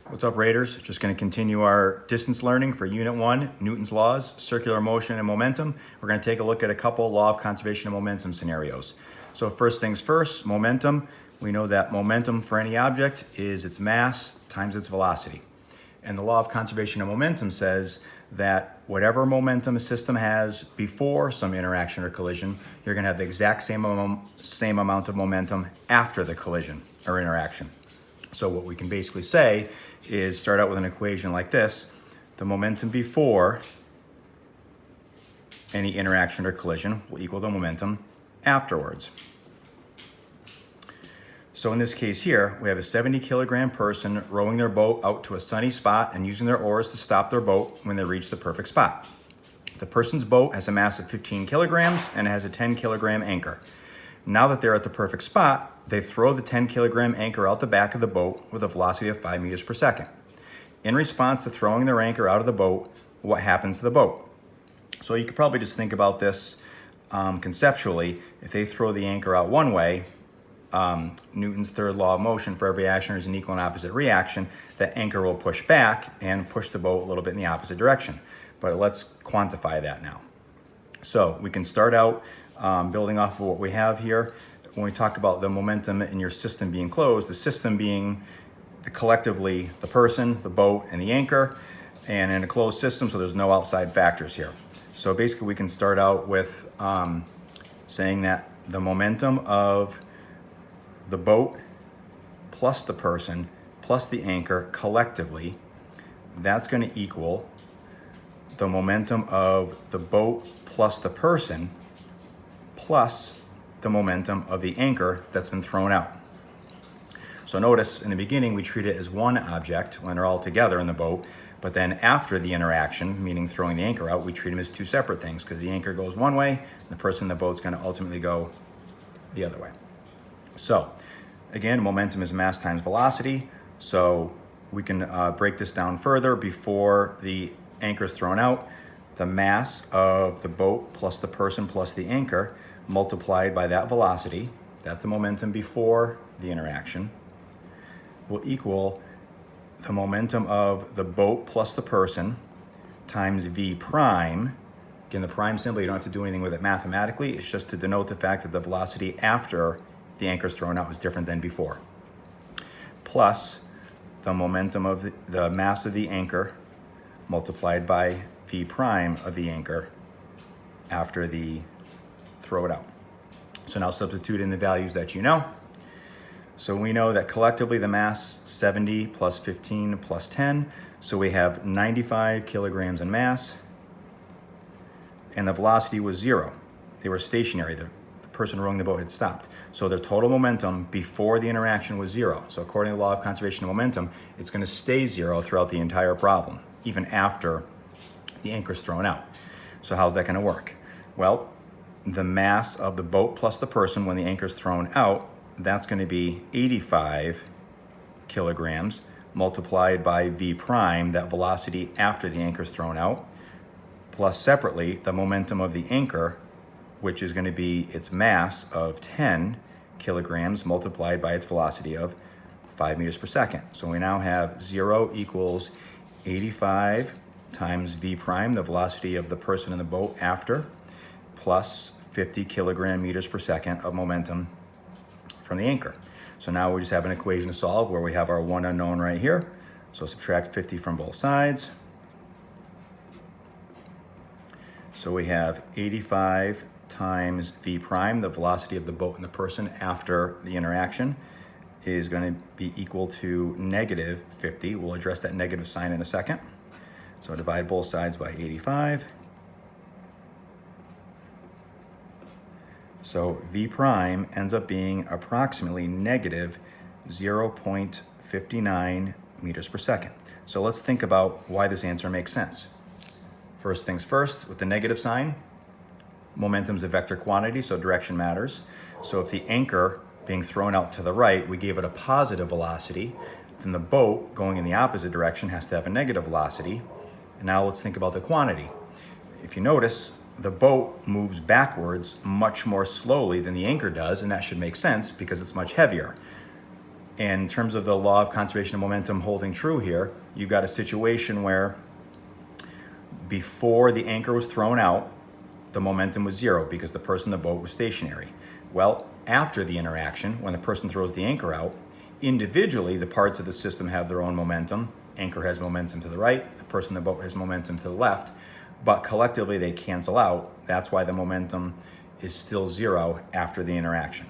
What's up, Raiders? Just going to continue our distance learning for Unit 1, Newton's Laws, Circular Motion and Momentum. We're going to take a look at a couple law of conservation of momentum scenarios. So first things first, momentum. We know that momentum for any object is its mass times its velocity. And the law of conservation of momentum says that whatever momentum a system has before some interaction or collision, you're going to have the exact same amount of momentum after the collision or interaction. So what we can basically say is start out with an equation like this. The momentum before any interaction or collision will equal the momentum afterwards. So in this case here, we have a 70-kilogram person rowing their boat out to a sunny spot and using their oars to stop their boat when they reach the perfect spot. The person's boat has a mass of 15 kilograms and it has a 10-kilogram anchor. Now that they're at the perfect spot, they throw the 10-kilogram anchor out the back of the boat with a velocity of 5 meters per second. In response to throwing their anchor out of the boat, what happens to the boat? So you could probably just think about this conceptually. If they throw the anchor out one way, Newton's third law of motion, for every action there's an equal and opposite reaction, the anchor will push back and push the boat a little bit in the opposite direction. But let's quantify that now. So we can start out building off of what we have here. When we talk about the momentum in your system being closed, the system being collectively the person, the boat, and the anchor, and in a closed system, so there's no outside factors here. So basically we can start out with saying that the momentum of the boat plus the person plus the anchor collectively, that's going to equal the momentum of the boat plus the person plus the momentum of the anchor that's been thrown out. So notice in the beginning we treat it as one object when they're all together in the boat, but then after the interaction, meaning throwing the anchor out, we treat them as two separate things because the anchor goes one way and the person in the boat's going to ultimately go the other way. So again, momentum is mass times velocity. So we can break this down further. Before the anchor is thrown out, the mass of the boat plus the person plus the anchor multiplied by that velocity, that's the momentum before the interaction, will equal the momentum of the boat plus the person times v prime. Again, the prime symbol, you don't have to do anything with it mathematically. It's just to denote the fact that the velocity after the anchor is thrown out was different than before. Plus the momentum of the mass of the anchor multiplied by v prime of the anchor after the throw it out. So now substitute in the values that you know. So we know that collectively the mass 70 plus 15 plus 10. So we have 95 kilograms in mass. And the velocity was 0. They were stationary. The person rowing the boat had stopped. So their total momentum before the interaction was 0. So according to the law of conservation of momentum, it's going to stay 0 throughout the entire problem, even after the anchor is thrown out. So how's that going to work? Well, the mass of the boat plus the person when the anchor is thrown out, that's going to be 85 kilograms multiplied by v prime, that velocity after the anchor is thrown out, plus separately the momentum of the anchor, which is going to be its mass of 10 kilograms multiplied by its velocity of 5 meters per second. So we now have 0 equals 85 times v prime, the velocity of the person in the boat after, plus 50 kilogram meters per second of momentum from the anchor. So now we just have an equation to solve where we have our one unknown right here. So subtract 50 from both sides. So we have 85 times v prime, the velocity of the boat and the person after the interaction, is going to be equal to negative 50. We'll address that negative sign in a second. So divide both sides by 85. So v prime ends up being approximately negative 0.59 meters per second. So let's think about why this answer makes sense. First things first, with the negative sign, momentum is a vector quantity, so direction matters. So if the anchor being thrown out to the right, we gave it a positive velocity, then the boat going in the opposite direction has to have a negative velocity. And now let's think about the quantity. If you notice, the boat moves backwards much more slowly than the anchor does, and that should make sense because it's much heavier. And in terms of the law of conservation of momentum holding true here, you've got a situation where before the anchor was thrown out, the momentum was zero because the person in the boat was stationary. Well, after the interaction, when the person throws the anchor out, individually the parts of the system have their own momentum. Anchor has momentum to the right, the person in the boat has momentum to the left, but collectively they cancel out. That's why the momentum is still zero after the interaction.